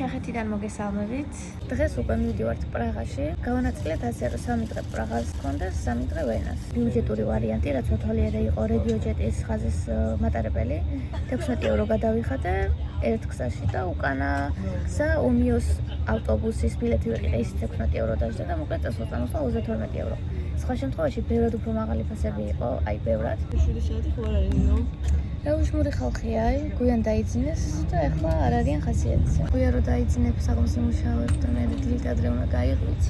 ჩეხეთიდან მოგესალმებით. დღეს უკვე მივდივართ პრაღაში. გავანაწილეთ ასე, რომ 3 დღე პრაღას გქონდეს, 3 დღე ვენას. ბიუჯეტური ვარიანტი, რაც უთვალიერე იყო რეგიოჯეტის ხაზის მატარებელი. 16 евро გადავიხადე ერთ გზაში და უკანა გზა უმიოს ავტობუსის ბილეთი ვიყიდე, ის 16 евро დაждდა და მოკლედ 22 евро. სხვა შემთხვევაში ბევრად უფრო მაღალი ფასები იყო, აი ბევრად. 7 საათი ხო არ არის, ნო? უშმური ხალხია, გვიან დაიძინეს და ახლა არ არიან ხასიათზე. გვიან რომ დაიძინებ საღამოს იმუშავებ და მე დილით ადრე უნდა გაიღვიძ.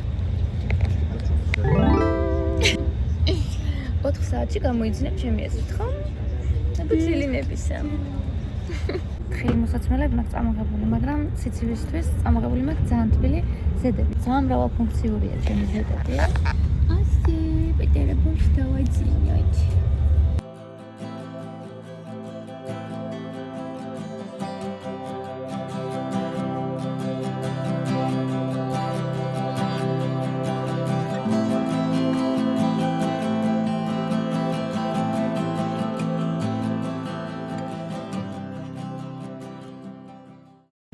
4 საათში გამოიძინებ ჩემი აზრით, ხო? აბიძილინებისა. ხელი მოსაცმელად მაქვს წამოღებული, მაგრამ სიცივისთვის წამოღებული მაქვს ძალიან თბილი ზედები. ძალიან მრავალფუნქციურია ჩემი ზედები. ასე, პეტერბურგში დავაძინოთ.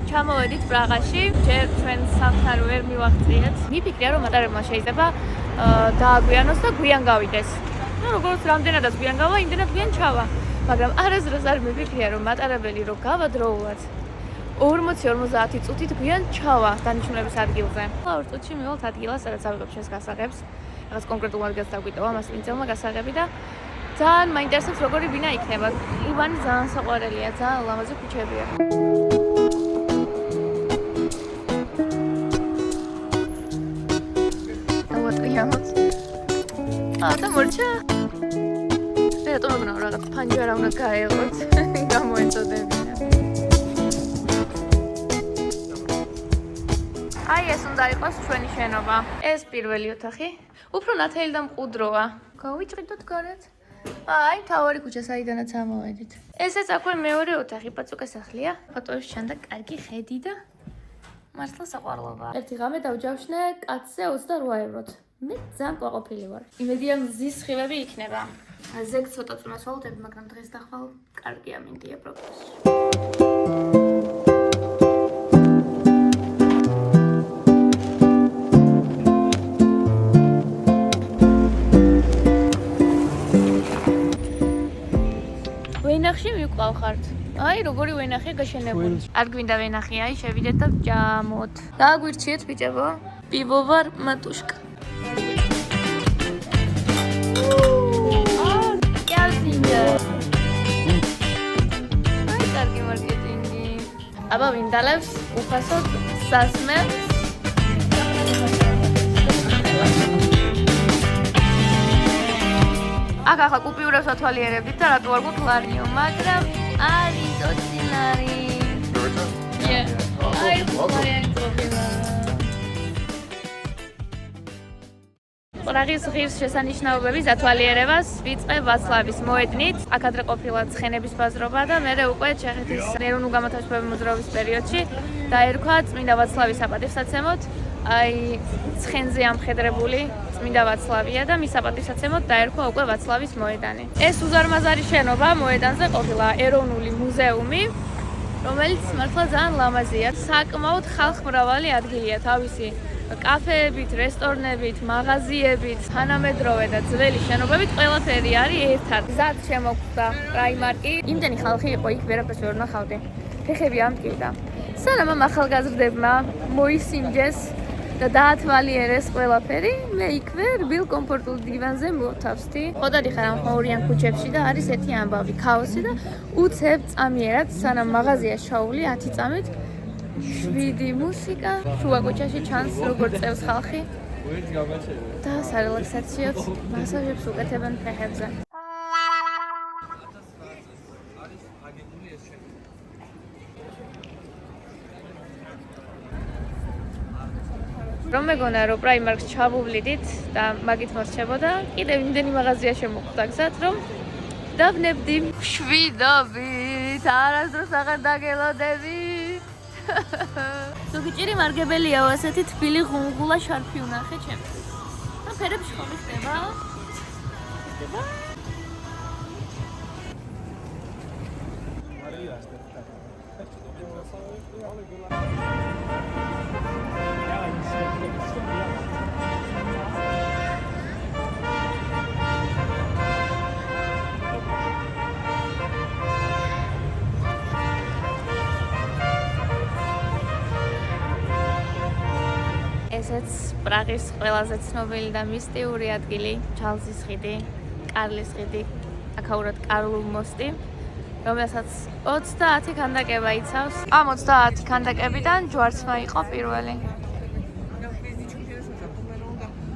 ჩამოვედით პრაღაში, ჯერ ჩვენ სამთან ვერ მივაღწიეთ. მიფიქრია რომ მატარებელმა შეიძლება დააგვიანოს და გვიან გავიდეს. ნუ როგორც რამდენადაც გვიან გავა, იმდენად გვიან ჩავა. მაგრამ არასდროს არ მიფიქრია რომ მატარებელი რო გავა დროულად 40-50 წუთით გვიან ჩავა დანიშნულების ადგილზე. ორ წუთში მივალთ ადგილას, სადაც ავიღებ ჩვენს გასაღებს. რაღაც კონკრეტულ ადგილას დავგვიტოვა მას მიწელმა გასაღები და ძალიან მაინტერესებს როგორი ბინა იქნება. ივანი ძალიან საყვარელია, ძალიან ლამაზი ქუჩებია. და მორჩა. მე რატომ მეგონა რაღაც პანჯარა უნდა გაეღოთ. გამოეწოდებინა. აი ეს უნდა იყოს ჩვენი შენობა. ეს პირველი ოთახი. უფრო ნათელი და მყუდროა. გავიჭრიდოთ გარეთ. აი თავარი ქუჩა საიდანაც ამოვედით. ესეც აქვე მეორე ოთახი, პაწუკა სახლია. ფოტოებში ჩანდა კარგი ხედი და მართლა საყვარლობა. ერთი ღამე დავჯავშნე კაცზე 28 ევროთ. მე ძალიან ყვაყოფილი ვარ. იმედია მზის სხივები იქნება. ზეგ ცოტა წუნას ვალდები, მაგრამ დღეს დახვალ კარგი ამინდია პროგრესი. ვენახში მივყავხართ. აი როგორი ვენახია გაშენებული. არ გვინდა ვენახი, აი შევიდეთ და ვჯამოთ. დააგვირჩიეთ ბიჭებო. პივოვარ მატუშკა. აი კარგი მარკეტინგი. აბა ვინდალებს უფასოდ სასმელს. აქ ახლა კუპიურებს ათვალიერებდით და რატო არ გვქლარიო, მაგრამ არის ოცილარი. აი ყოლიანი პრობლემა. პრაღის ღირს შესანიშნაობების ათვალიერებას ვიწყებ ვაცლავის მოედნით. აქ ადრე ყოფილა ცხენების ბაზრობა და მერე უკვე ჩეხეთის ეროვნულ განმათავისუფლებელი მოძრაობის პერიოდში დაერქვა წმინდა ვაცლავის საპატივსაცემოდ. აი ცხენზე ამხედრებული წმინდა ვაცლავია და მის საპატივსაცემოდ დაერქვა უკვე ვაცლავის მოედანი. ეს უზარმაზარი შენობა მოედანზე ყოფილა ეროვნული მუზეუმი, რომელიც მართლა ძალიან ლამაზია. საკმაოდ ხალხმრავალი ადგილია თავისი კაფეებით, რესტორნებით, მაღაზიებით, თანამედროვე და ძველი შენობებით ყველაფერი არის ერთად. გზად შემოგვდა პრაიმარკი. იმდენი ხალხი იყო იქ, ვერაფერს ვერ ვნახავდი. ფეხები ამტკივდა. სანამ ამ ახალგაზრდებმა მოისინჯეს და დაათვალიერეს ყველაფერი, მე იქვე რბილ კომფორტულ დივანზე მოვთავსდი. ხოდადიხარ ამ ხმაურიან ქუჩებში და არის ერთი ამბავი, ქაოსი და უცებ წამიერად, სანამ მაღაზია შაული 10 წამით 7 მუსიკა, შუა ქუჩაში ჩანს როგორ წევს ხალხი და სარელაქსაციოდ მასაჟებს უკეთებენ ფეხებზე. რომ მეგონა რომ პრაიმარკს ჩავუვლიდით და მაგით მორჩებოდა, კიდევ იმდენი მაღაზია შემოხვდა გზად, რომ დავნებდი. შვიდობით, არასდროს აღარ დაგელოდები. ზოგი ჭირი მარგებელიაო, ასეთი თბილი ღუნღულა შარფი უნახე ჩემთვის. და ფერებში ხომ ხდება? ხდება? ესეც პრაღის ყველაზე ცნობილი და მისტიური ადგილი, ჩარლზის ხიდი, კარლის ხიდი, აქაურად კარლ მოსტი, რომელსაც 30 ქანდაკება იცავს. ამ 30 ქანდაკებიდან ჯვარცმა იყო პირველი.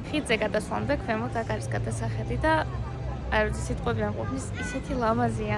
ხიდზე გადასვლამდე ქვემოთ აქ არის გადასახედი და არ ვიცი სიტყვები არ ყოფნის, ისეთი ლამაზია.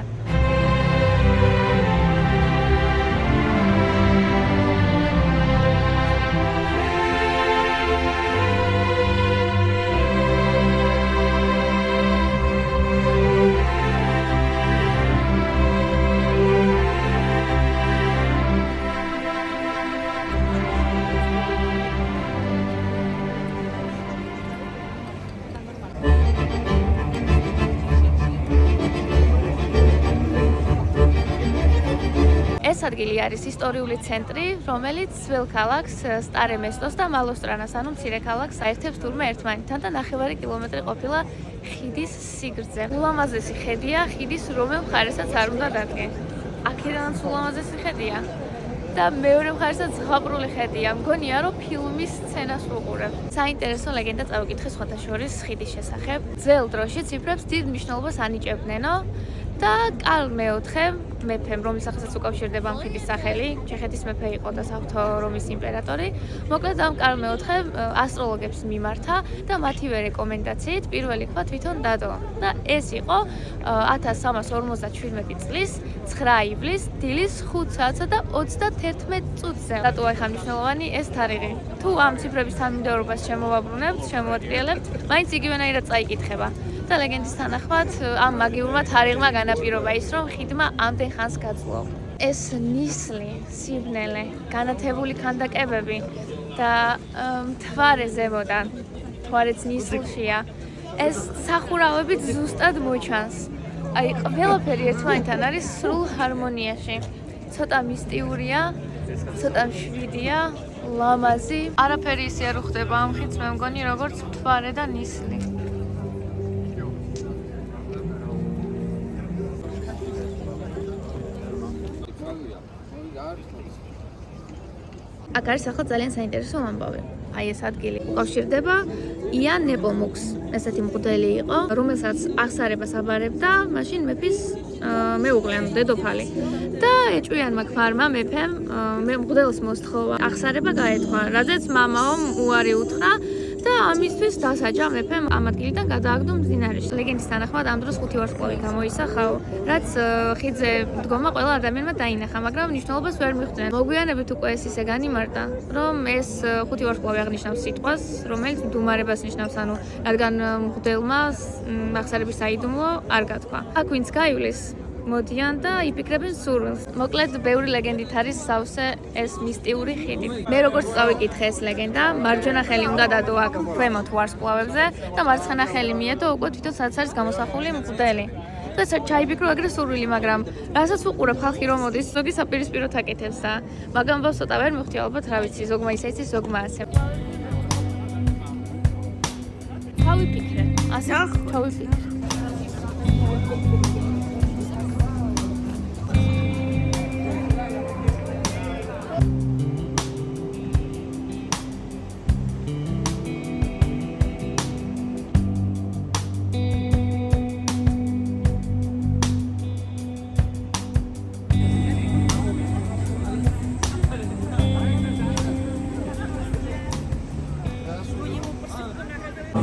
ეს ადგილი არის ისტორიული ცენტრი, რომელიც ძველ ქალაქს სტარე მესტოს და მალოსტრანას, ანუ მცირე ქალაქს აერთებს თურმე ერთმანეთთან და 9 კილომეტრი ყოფილა ხიდის სიგრძე. ულამაზესი ხედია, ხიდის რომელ მხარესაც არ უნდა დადგე. აქედანაც ულამაზესი ხედია და მეორე მხარესაც ზღაპრული ხედია. მგონია, რომ ფილმის სცენას ვუყურებ. საინტერესო ლეგენდა წავიკითხე სხვათა შორის ხიდის შესახებ. ძველ დროში ციფრებს დიდ მნიშვნელობას ანიჭებდნენო და კარლ მეოთხე მეფემ, რომლის სახელსაც უკავშირდება ამ ხიდის სახელი, ჩეხეთის მეფე იყო და საღვთო რომის იმპერატორი. მოკლედ ამ კარლ მეოთხემ ასტროლოგებს მიმართა და მათივე რეკომენდაციით პირველი ქვა თვითონ დადო. და ეს იყო 1357 წლის 9 ივლისს დილის 5 საათსა და 31 წუთზე. რატოა ხა მნიშვნელოვანი ეს თარიღი? თუ ამ ციფრების თანმიმდევრობას შემოვაბრუნებთ, შემოვატრიალებთ, მაინც იგივენაირად წაიკითხება. და ლეგენდის თანახმად ამ მაგიურმა თარიღმა განაპირობა ის, რომ ხიდმა ამდენ ხანს გაძლო. ეს ნისლი, სიბნელე, განათებული ქანდაკებები და მთვარე ზემოდან, მთვარეც ნისლშია. ეს სახურავებით ზუსტად მოჩანს. აი, ყველაფერი ერთმანეთთან არის სრულ ჰარმონიაში. ცოტა მისტიურია, ცოტა მშვიდია, ლამაზი. არაფერი ისე არ უხდება ამ ხიდს, მე მგონი, როგორც მთვარე და ნისლი. აქ არის ახლა ძალიან საინტერესო ამბავი. აი ეს ადგილი უკავშირდება იან ნეპომუქს. ესეთი მღვდელი იყო, რომელსაც აღსარებას აბარებდა მაშინ მეფის მეუღლე, ანუ დედოფალი. და ეჭვიანმა ქმარმა მეფემ მღვდელს მოსთხოვა აღსარება გაეთქვა, რადგან მამაო უარი უთხრა და ამისთვის დასაჯა მეფემ ამ ადგილიდან გადააგდო მდინარეში. ლეგენდის თანახმად ამ დროს 5 ვარსკვლავი გამოისახაო, რაც ხიდზე მდგომა ყველა ადამიანმა დაინახა, მაგრამ მნიშვნელობას ვერ მიხვდნენ. მოგვიანებით უკვე ეს ისე განიმარტა, რომ ეს 5 ვარსკვლავი აღნიშნავს სიტყვას, რომელიც მდუმარებას ნიშნავს, ანუ რადგან მღვდელმა აღსარების საიდუმლო არ გათქვა. აქ ვინც გაივლის მოდიან და იფიქრებენ სურვილს. მოკლედ, ბევრი ლეგენდით არის სავსე ეს მისტიური ხიდი. მე როგორც წავიკითხე ეს ლეგენდა, მარჯვენა ხელი უნდა დადო აქ ქვემოთ ვარსკვლავებზე და მარცხენა ხელი მიედო უკვე თვითონ სადაც არის გამოსახული მღვდელი. და ჩაიფიქრო ეგრე სურვილი, მაგრამ რასაც ვუყურებ ხალხი რომ მოდის, ზოგი საპირისპიროდ აკეთებს და მაგრამ ცოტა ვერ მივხვდი, ალბათ რა ვიცი, ზოგმა ისე იცის, ზოგმა ასე. ჩავიფიქრე. ასე ჩავიფიქრე.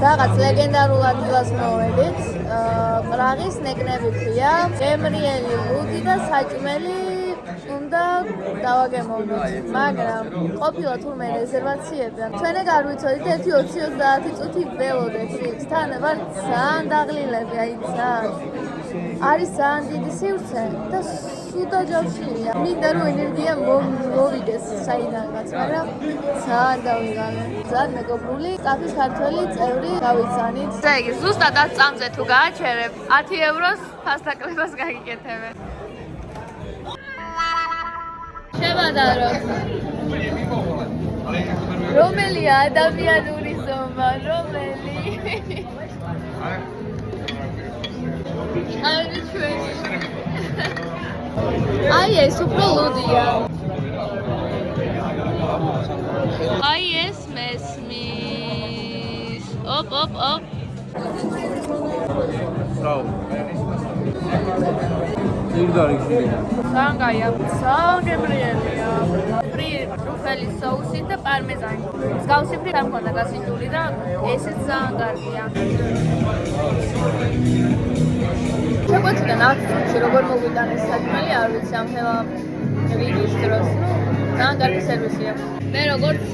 რაღაც ლეგენდარულ ადგილას მოვედით. პრაღის ნეკნებითია, გემრიელი ლუდი და საჭმელი უნდა დავაგემოვნოთ, მაგრამ ყოფილა თურმე რეზერვაციები. ჩვენ ეგ არ ვიცოდით, 1-20 წუთი ველოდეთ ხიდს. თან ვარ ძალიან დაღლილები, აი ძალიან. არის ძალიან დიდი სივრცე და სუდაჯავშია. მინდა რომ ენერგია მოვიდეს საიდანაც, მაგრამ ძალიან დავიღალე. ძალიან მეგობრული, სტაფის ქართველი წევრი გავიცანით. ესე იგი, ზუსტად 10 წამზე თუ გააჩერებ, 10 ევროს ფასდაკლებას გაგიკეთებენ. ვიხადაროთ. რომელი ადამიანური ზომა, რომელი? აი ჩვენი. აი ეს უფრო ლუდია. აი ეს მესმის. ოპ. Bravo. Sangaya. Sangemrielია. Fri რუხელი соуსით და პარმეზანი. მსგავსი ფრი არ მქონდა გასინჯული და ესეც ძალიან კარგია. შეგვეცდა ნახში როგორ მოვიტანეს საქმელი, არ ვიცი ამ ხელა ვიდეოს დროს. ძალიან კარგი სერვისი აქვს. მე როგორც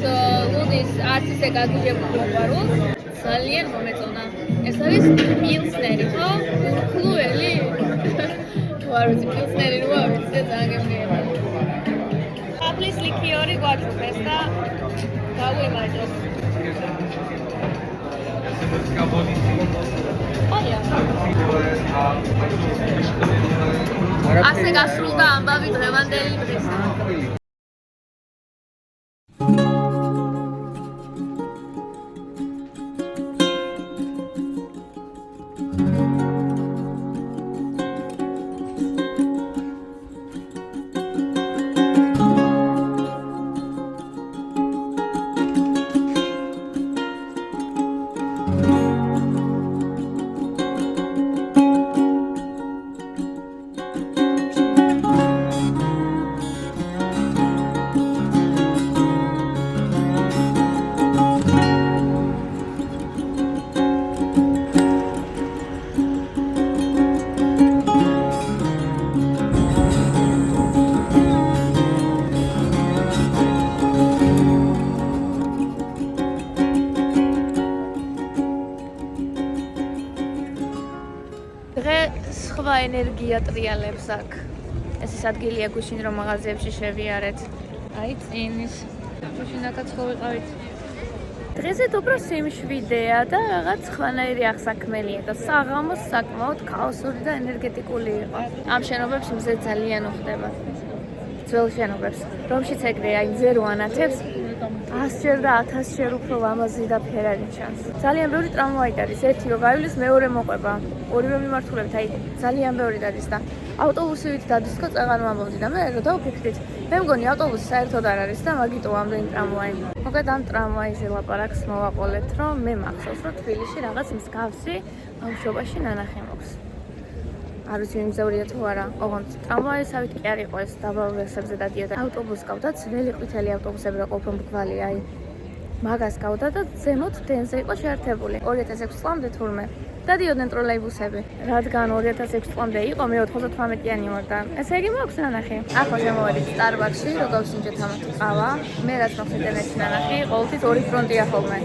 ლუდის არც ისე გაგიჟებული მოყვარულს, ძალიან მომეწონა. ეს არის პილსნერი, ხო? კლუელი. არ ვიცი, პილსნერი რო არის, ძალიან გემრიელია. აპლის ლიქიორი გვაჩუქეს და გავიმაჯოს. ასე გასრულდა ამბავი დღევანდელი დღისა. სხვა ენერგია ტრიალებს აქ. ეს ის ადგილია გუშინ რომ მაღაზიებში შევიარეთ. აი წინის. გუშინ აქაც ხო ვიყავით. დღესეთ უფრო სიმშვიდეა და რაღაც ხვანაირი აღსაქმელია და საღამოს საკმაოდ ქაოსური და ენერგეტიკული იყო. ამ შენობებში მზე ძალიან უხდება. ძველ შენობებს, რომშიც ეგრე აი მზე რო ანათებს 100-ჯერ და 1000-ჯერ უფრო ლამაზი და ფერადი ჩანს. ძალიან ბევრი ტრამვაი არის, ერთი რო გაივლის, მეორე მოყვება. ორივე მიმართულებით, აი ძალიან ბევრი დადის და ავტობუსივით დადისკო წაღან ვამბობდი და მე რო დავფიქრდით, მე მგონი ავტობუსი საერთოდ არ არის და მაგიტო ამდენი ტრამვაი. მოკლედ ამ ტრამვაიზე ლაპარაკს მოვაყოლეთ, რომ მე მახსოვს, რომ თბილისში რაღაც მსგავსი ბავშვობაში ნანახი მაქვს. არ ვიცი მიმზევრია თუ არა, ოღონდ ტრამვაისავით კი არ იყო ეს დაბალვესებზე დადიოდა. ავტობუსს გავდა, ძველი ყვითელი ავტობუსები რა ყოფილი მრგვალი, აი მაგას გავდა და ზემოთ დენზე იყო შეერთებული 2006 წლამდე თურმე. დადიოდნენ ტროლეიბუსები, რადგან 2006 წლამდე იყო, მე 98-იანი ვარ და ესე იგი მაქვს ნანახი. ახლა შემოვედით Starbucks-ში, რო გავსინჯეთ ამათ ყავა. მე რაც მაქვს ინტერნეტში ნანახი, ყოველთვის ორი ფრონტია ხოლმე.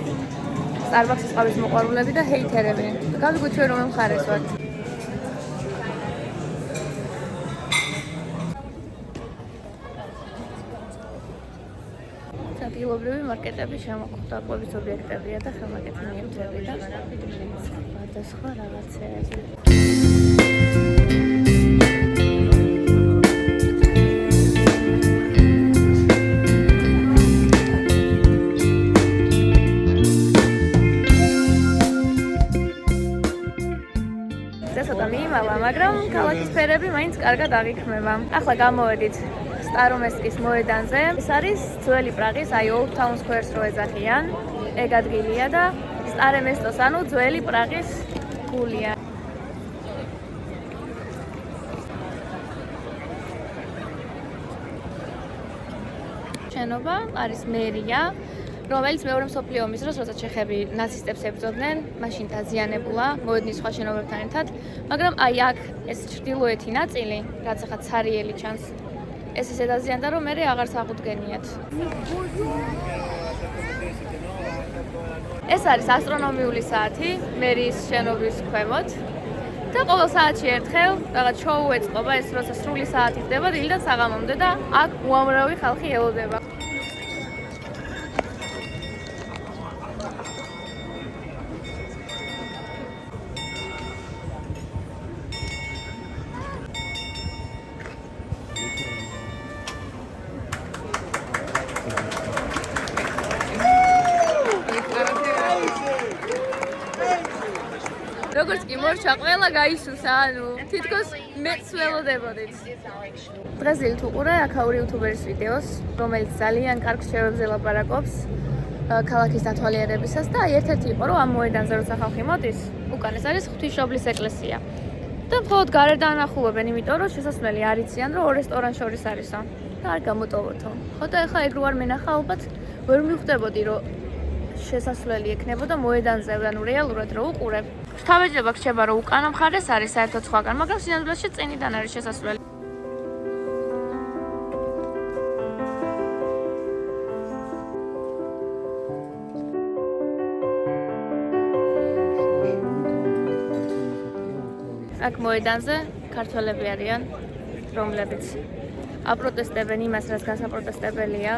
Starbucks-ის ყავის მოყვარულები და ჰეითერები. გავიგოთ ჩვენ რომ მხარეს ვართ. ადგილობრივი მარკეტები შემოხვდა, კვების ობიექტებია და ხელნაკეთი ნივთები და სხვადასხვა რაღაცეები. ცოტა მიიმალა, მაგრამ ქალაქის ფერები მაინც კარგად აღიქმება. ახლა გამოვედით სტარომესტკის მოედანზე. ეს არის ძველი პრაღის, აი Old Town Square-ს რო ეძახიან. ეგ ადგილია და სტარე მესტოს, ანუ ძველი პრაღის გულია. შენობა არის მერია, რომელიც მეორე მსოფლიო ომის დროს, როცა ჩეხები ნაცისტებს ებრძოდნენ, მაშინ დაზიანებულა მოედნის სხვა შენობებთან ერთად, მაგრამ აი აქ ეს ჩრდილოეთი ნაწილი, რაც ახლა ცარიელი ჩანს, ეს ისე დაზიანდა, რომ მე აღარ აღუდგენიათ. ეს არის ასტრონომიული საათი მერიის შენობის ქვემოთ და ყოველ საათში ერთხელ რაღაც შოუ ეწყობა, ეს როცა სრული საათი ხდება დილიდან საღამომდე და აქ უამრავი ხალხი ელოდება. როგორც კი მორჩა ყველა გაისურს, ანუ თითქოს მეც ველოდებოდით. დღეს დილით უყურე აქაური იუთუბერის ვიდეოს, რომელიც ძალიან კარგ რჩევებზე ლაპარაკობს ქალაქის დათვალიერებისას და ერთ-ერთი იყო, რომ ამ მოედანზე როცა ხალხი მოდის, უკან ეს არის ღვთისმშობლის ეკლესია. და მხოლოდ გარედან ანახულობენ, იმიტომ რომ შესასვლელი არ იციან, რომ ორ რესტორან შორის არისო. და არ გამოტოვოთო. ხო და ეხლა ეგ რო არ მენახა, ალბათ ვერ მივხვდებოდი, რომ შესასვლელი ექნებოდა მოედანზე, ანუ რეალურად რო უყურებ. შთაბეჭდება გრჩება, რომ უკანა მხარეს არის საერთოდ სხვაგან, მაგრამ სინამდვილეში წინიდან არის შესასვლელი. აქ მოედანზე ქართველები არიან, რომლებიც აპროტესტებენ იმას, რაც გასაპროტესტებელია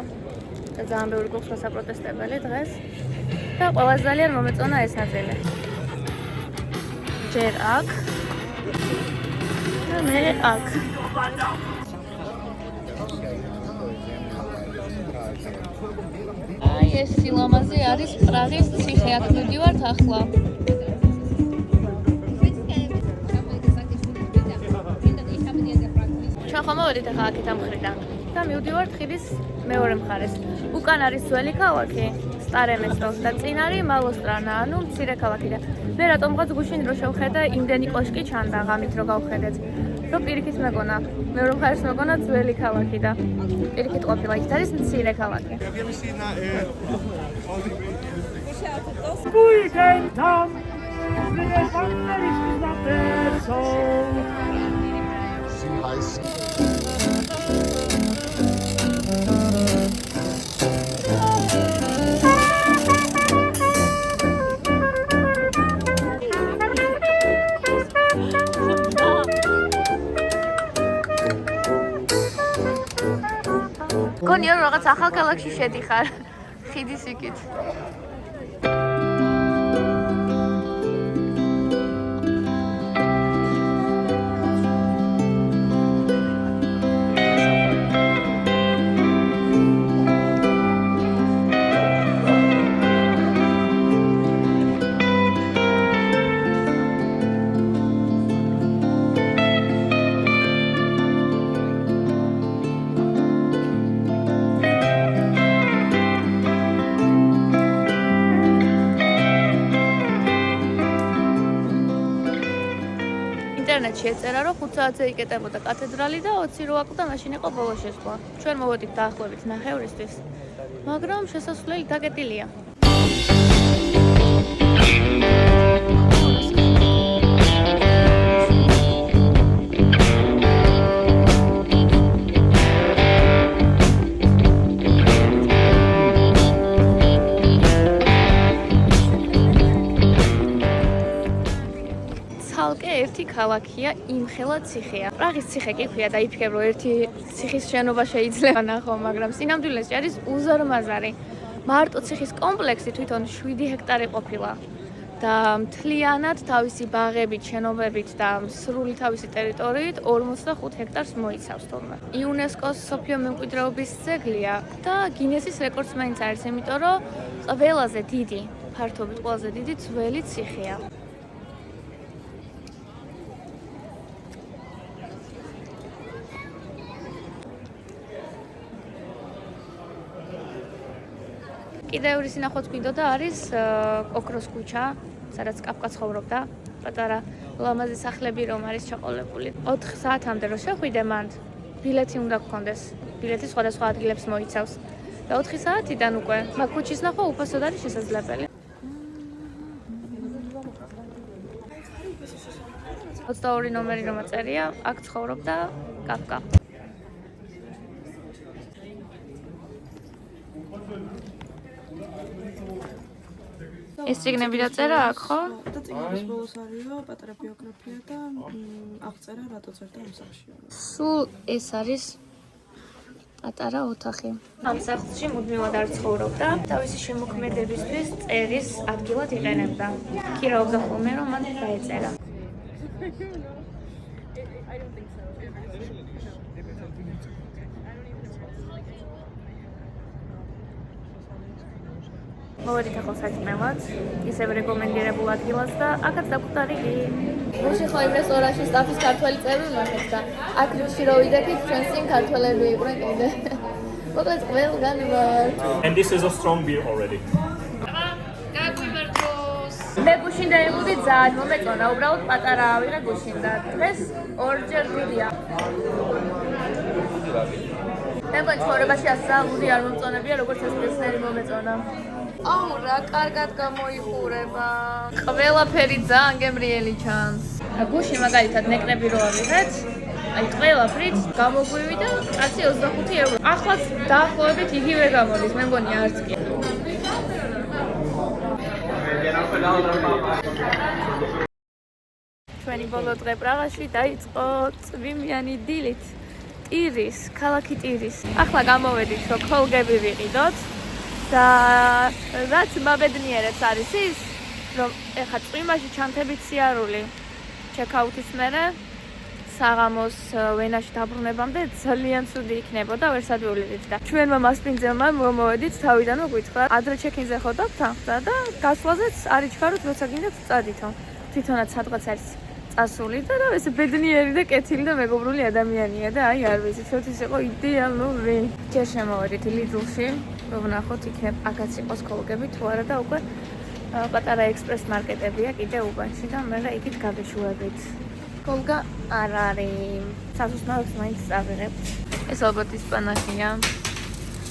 და ძალიან ბევრი გვაქვს გასაპროტესტებელი დღეს და ყველაზე ძალიან მომეწონა ეს ნაწილი. ჯერ აქ და მე აქ. აი ეს სილამაზე არის პრაღის ციხე, აქ მივდივართ ახლა. ჩვენ ხომ მოვედით ახლა აქეთ ამ მხრიდან და მივდივართ ხიდის მეორე მხარეს. უკან არის ძველი ქალაქი, სტარე-მესტო და წინ არის მალოსტრანა, ანუ მცირე ქალაქი და მე რატომღაც გუშინ რო შევხედე, იმდენი კოშკი ჩანდა ღამით რო გავხედეთ. რომ პირიქით მეგონა, მეორე მხარეს მეგონა ძველი ქალაქი და პირიქით ყოფილა, იქ არის მცირე ქალაქი. გონია რომ რაღაც ახალ ქალაქში შედიხარ ხიდის იქით. ინტერნეტში ეწერა, რომ 5 საათზე იკეტებოდა კათედრალი და 20 რო აკვდა, მაშინ იყო ბოლო შესვლა. ჩვენ მოვედით დაახლოებით ნახევრისთვის, მაგრამ შესასვლელი დაკეტილია. ცალკე ერთი ქალაქია, იმხელა ციხეა. პრაღის ციხე კი ქვია და იფიქრებ, რომ ერთი ციხის შენობა შეიძლება ნახო, მაგრამ სინამდვილეში არის უზარმაზარი. მარტო ციხის კომპლექსი თვითონ 7 ჰექტარი ყოფილა და მთლიანად თავისი ბაღებით, შენობებით და სრული თავისი ტერიტორიით 45 ჰექტარს მოიცავს თურმე. იუნესკოს მსოფლიო მემკვიდრეობის ძეგლია და გინესის რეკორდს მაინც არის, იმიტომ რომ ყველაზე დიდი, ფართობით ყველაზე დიდი ძველი ციხეა. კიდევ ორი სინახვაც გვინდოდა არის კოკროს ქუჩა, სადაც კაფკა ცხოვრობდა, პატარა ლამაზი სახლები რომ არის ჩაყოლებული. 4 საათამდე რო შეხვიდე მანდ, ბილეთი უნდა გქონდეს. ბილეთი სხვადასხვა ადგილებს მოიცავს. და 4 საათიდან უკვე მაგ ქუჩის ნახვა უფასოდ არის შესაძლებელი. 22 ნომერი რომ აწერია, აქ ცხოვრობდა კაფკა. ეს წიგნები დაწერა აქ, ხო? და წიგნის ბოლოს არისო პატარა ბიოგრაფია და აღწერა რატო წერდა ამ სახლში. სულ ეს არის პატარა ოთახი. ამ სახლში მუდმივად არ ცხოვრობდა, თავისი შემოქმედებისთვის წერის ადგილად იყენებდა. ქირაობდა ხოლმე რომ მან დაეწერა. მოვედით ახლა საჭმელად, ისევ რეკომენდირებულ ადგილას და აქაც დაგვხდარი კი. გუშინ ხო იმ რესტორანში სტაფის ქართველი წევრი ვნახეთ და აქ რუსში რო ვიდექით, ჩვენს წინ ქართველები იყვნენ კიდე. მოკლედ ყველგან ვარ. And this is a strong beer already. მე გუშინდა ემუდი ძალიან მომეწონა, უბრალოდ პატარა ავიღე გუშინდა. დღეს ორჯერ დიდია. მე მგონი ცხოვრებაში ასწავლუდი არ მომწონებია, როგორც ეს ბიზნესი მომეწონა. აუ, რა კარგად გამოიხურება. ყველაფერი ძალიან გემრიელი ჩანს. გუშინ მაგალითად ნეკნები რო ავიღეთ, აი ყველაფრით გამოგვივიდა 125 euро. ახლაც დაახლოებით იგივე გამოდის, მე მგონი არც კი. ჩვენი ბოლო დღე პრაღაში დაიწყო წვიმიანი დილით. ტირის, ქალაქი ტირის. ახლა გამოვედით, რომ ქოლგები ვიყიდოთ და რაც მაბედნიერებს არის ის, რომ ეხა წვიმაში ჩანთებით სიარული. ჩეკაუთის მერე საღამოს ვენაში დაბრუნებამდე ძალიან ცუდი იქნებოდა, ვერსად ვივლიდით და ჩვენმა მასპინძელმა მომოვედით თავიდანვე გვითხრა, ადრე ჩეკინზე ხოდავთ თანხმდა და გასვლაზეც არ იჩქაროთ, როცა გინდათ წადითო. თვითონაც სადღაც არის წასული და რა ეს ბედნიერი და კეთილი და მეგობრული ადამიანია და აი არ ვიცი, ცოტის იყო იდეალური. ჯერ შემოვედით ლიდლში, რომ ვნახოთ იქნებ აქაც იყოს ქოლგები თუ არა და უკვე პატარა ექსპრეს მარკეტებია კიდე უბანში და მე იქით გავეშუებით. ქოლგა არ არის. სასუსმელს მაინც წავიღებთ. ეს ალბათ ისპანახია.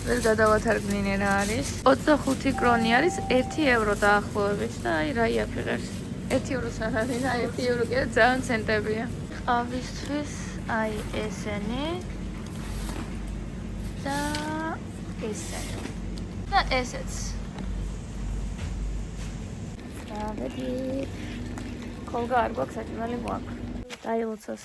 ვერ გადავათარგმნინე რა არის. 25 კრონი არის 1 ევრო დაახლოებით და აი რა იაფიღებს. 1 ევროს არ არის და 1 ევრო კიდე ძალიან ცენტებია. ყავისთვის აი ესენი და ესენი. და ესეც. დავედით. ქოლგა არ გვაქვს, საჭმელი გვაქვს. დაილოცოს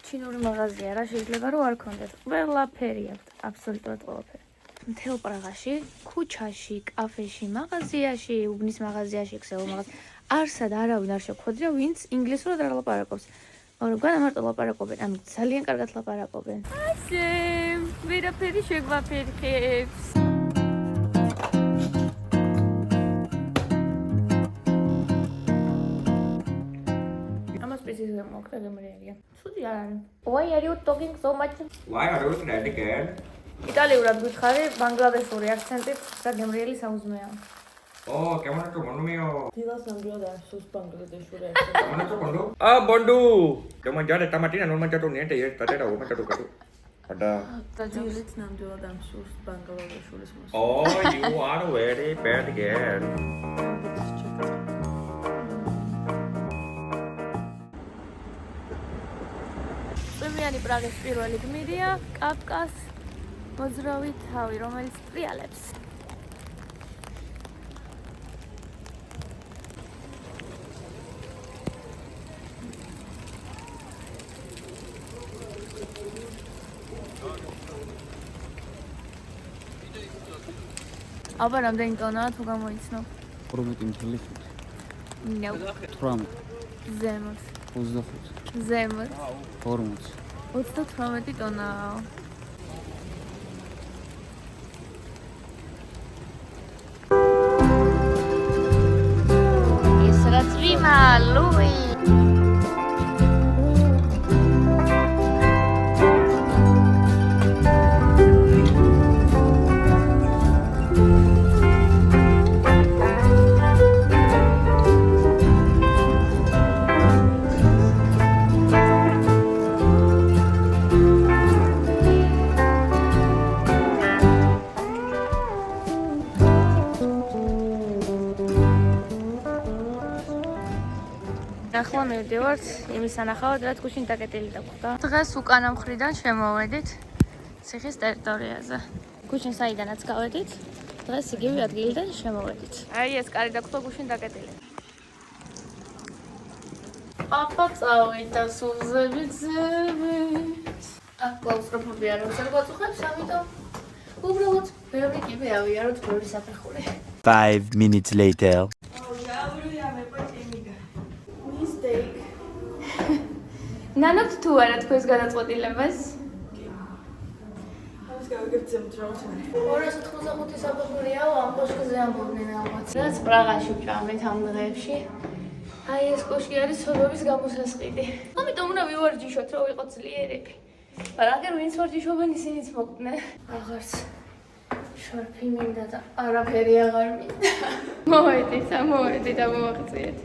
ჩინური მაღაზია რა შეიძლება რომ არ გქონდეს. ყველაფერი აქვს, აბსოლუტურად ყველაფერი. მთელ პრაღაში, ქუჩაში, კაფეში, მაღაზიაში, უბნის მაღაზიაში, ქსელო მაღაზიაში არსად არავინ არ შეგვხვედრია, ვინც ინგლისურად არ ლაპარაკობს. მაგრამ განა მარტო ლაპარაკობენ, ანუ ძალიან კარგად ლაპარაკობენ. ასე, ვერაფერი შეგვაფერხებს. This is a gemrielia. Ცუდი არ არის. Why are you talking so much? Why are you that again? იტალიურად გითხარი, ბანგლადეშური აქცენტით და გემრიელი საუზმეა. Oh, কেমন আছো বন্ধু মিও? დილას ნამდვილად არ სულს ბანგლადეშური აქცენტი. কেমন আছো বন্ধু? Ah, বন্ধু. Kamu jadi tamatina normal jatuh nih, teh ya, tadi tahu macam tu. Ada. დილით ნამდვილად არ სულს ბანგლადეშურის მოსვლა. Oh, you are very bad girl. წვიმიანი პრაღის პირველი გმირია კაფკას მოძრავი თავი, რომელიც ტრიალებს. აბა რამდენი ტონაა თუ გამოიცნო? 12.5. No. 18. ზემოთ. 25. ზემოთ. 40. 38 ტონაა. ეს რა წვიმა, ლუი. ახლა მივდივართ იმის სანახავად, რაც გუშინ დაკეტილი დაგვხდა. დღეს უკანა მხრიდან შემოვედით ციხის ტერიტორიაზე. გუშინ საიდანაც გავედით, დღეს იგივე ადგილიდან შემოვედით. აი ეს კარი დაგვხდა გუშინ დაკეტილი. აბა წავიდა სულზებით. აქ კლაუსტროფობია როცა გვაწუხებს, ამიტომ უბრალოდ ბევრი კიბე ავიაროთ ბევრი საფეხური. 5 minutes later. ნანოთ თუ არა თქვენს გადაწყვეტილებას? გავიგებთ რაღაცა. 285 საფეხურიაო ამ კოშკზე ამბობდნენ ალბათ. რაც პრაღაში ვჭამეთ ამ დღეებში. აი ეს კოშკი არის ცოდვების გამოსასყიდი. ამიტომ უნდა ვივარჯიშოთ, რომ ვიყოთ ძლიერები. მაგრამ ვინც ვარჯიშობენ ისინიც მოკდნენ. აღარც შორფი მინდა და არაფერი აღარ მინდა. მოვედით და მოვაღწიეთ.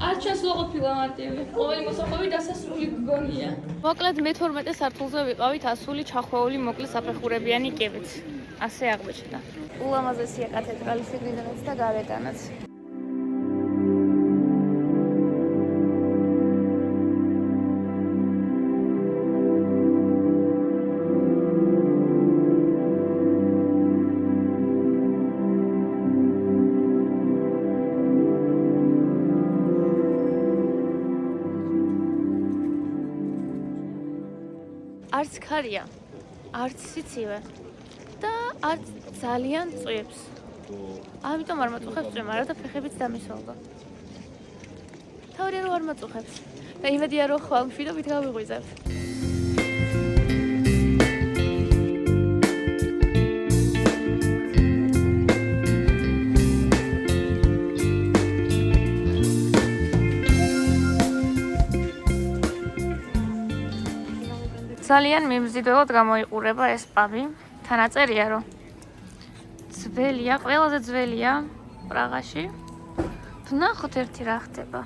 არ ჩასულა ყოფილა მარტივი. ყოველი მოსახლეობი დასასრული გგონია. მოკლედ მე-12 სართულზე ვიყავით ასული ჩახვეული მოკლე საფეხურებიანი კიბით. ასე აღმოჩნდა. ულამაზესია კათედრალი შიგნიდანაც და გარედანაც. არც ქარია, არც სიცივე და არც ძალიან წვიმს. ამიტომ არ მაწუხებს წვიმა, რათა ფეხებიც დამისვალდა. თავი რომ არ მაწუხებს და იმედია რომ ხვალ მშვიდობით გავიღვიძებ. ძალიან მიმზიდველად გამოიყურება ეს პაბი. თანაწერია რომ ძველია, ყველაზე ძველია პრაღაში. ვნახოთ ერთი რა ხდება.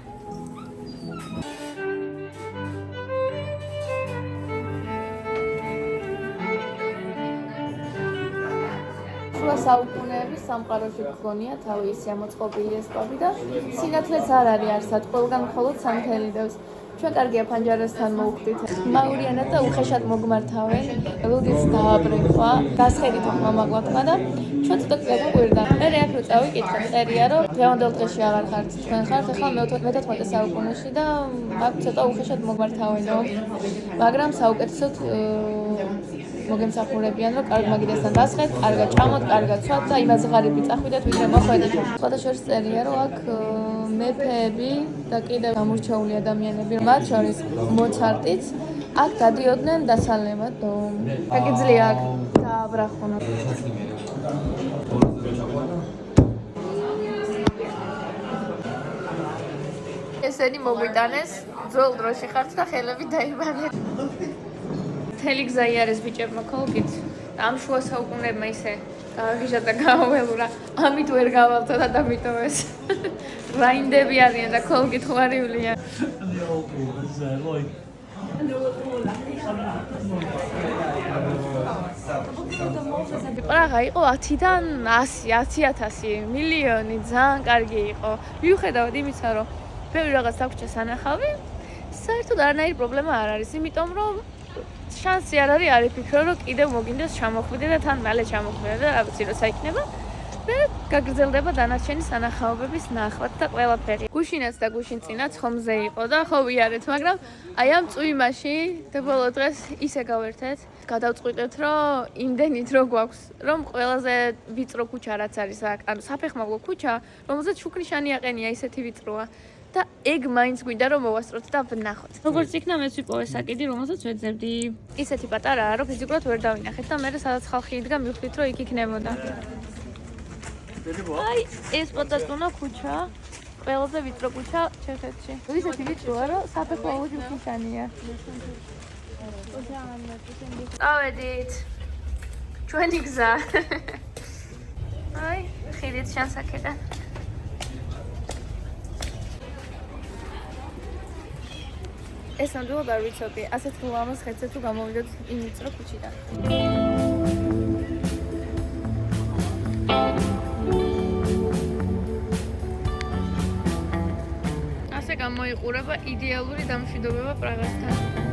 შუა საუკუნეების სამყაროში გქონია თავი ისე მოწყობილი ეს პაბი და სინათლეც არ არის არსად, ყველგან მხოლოდ სამთელი დევს. ჩვენ კარგია ფანჯარასთან მოვხდით. მაურიანად და უხეშად მოგმართავენ. ლუდის დააბრეკვა, გასხედით მომაგვათმა და ჩვენ ცოტა გვეკვირდა. მე აქ რო წავიკითხე, წერია რომ დღევანდელ დღეში აღარ ხართ თქვენ ხართ, ახლა მე-14 საუკუნეში და აქ ცოტა უხეშად მოგმართავენო. მაგრამ საუკეთესოდ მოგემსახურებიან, რომ კარგ მაგიდასთან დასხეთ, კარგად ჭამოთ, კარგად ცვათ და იმაზე ღარიბი წახვიდეთ, ვიდრე მოხვედით. სხვადასხვა წერია, რომ აქ მეფეები და კიდევ გამორჩეული ადამიანები, მათ შორის მოცარტიც, აქ დადიოდნენ დასალემად. გაგიძლია აქ დააბრახუნოთ. ესენი მოგვიტანეს, ძველ დროში ხართ და ხელები დაიბანეთ. მთელი გზა იარეს ბიჭებმა ქოლგით და ამ შუა საუკუნეებმა ისე გააღიჟა და გააველურა. ამით ვერ გავალთო და დამიტო ეს. რაინდები არიან და ქოლგით ხვარიულია. პრაღა იყო 10-დან 100,000 მილიონი, ძალიან კარგი იყო. მიუხედავად იმისა, რომ ბევრი რაღაც დაგვჭა სანახავი, საერთოდ არანაირი პრობლემა არ არის, იმიტომ რომ შანსი არ არის, არ ვფიქრო, რომ კიდევ მოგინდეს ჩამოხვიდე და თან მალე ჩამოხვიდე და რა ვიცი, როცა იქნება და გაგრძელდება დანარჩენი სანახაობების ნახვაც და ყველაფერი. გუშინაც და გუშინწინაც ხომზე იყო და ხო ვიარეთ, მაგრამ აი ამ წვიმაში და ბოლო დღეს ისე გავერთეთ, გადავწყვიტეთ, რომ იმდენით რო გვაქვს, რომ ყველაზე ვიწრო ქუჩა რაც არის აქ, ანუ საფეხმავლო ქუჩა, რომელზეც შუქნიშანი აყენია, ისეთი ვიწროა. და ეგ მაინც გვინდა რომ მოვასწროთ და ვნახოთ. როგორც იქნა მეც ვიპოვე საკიდი, რომელსაც ვეძებდი. ისეთი პატარაა, რომ ფიზიკურად ვერ დავინახეთ და მე სადაც ხალხი იდგა, მივხვდით, რომ იქ იქნებოდა. აი, ეს პოტატუნა ქუჩა, ყველაზე ვიწრო ქუჩა ჩეხეთში. ისეთი ვიწროა, რომ საფეხმავლო შუქნიშანია. წავედით. ჩვენი გზა. აი, ხიდით ჩანს აქედან. ეს ნამდვილად არ ვიცოდი. ასეთ ლამაზ ხეთზე თუ გამოვიდეთ იმ ვიწრო ქუჩიდან. ასე გამოიყურება იდეალური დამშვიდობება პრაღასთან.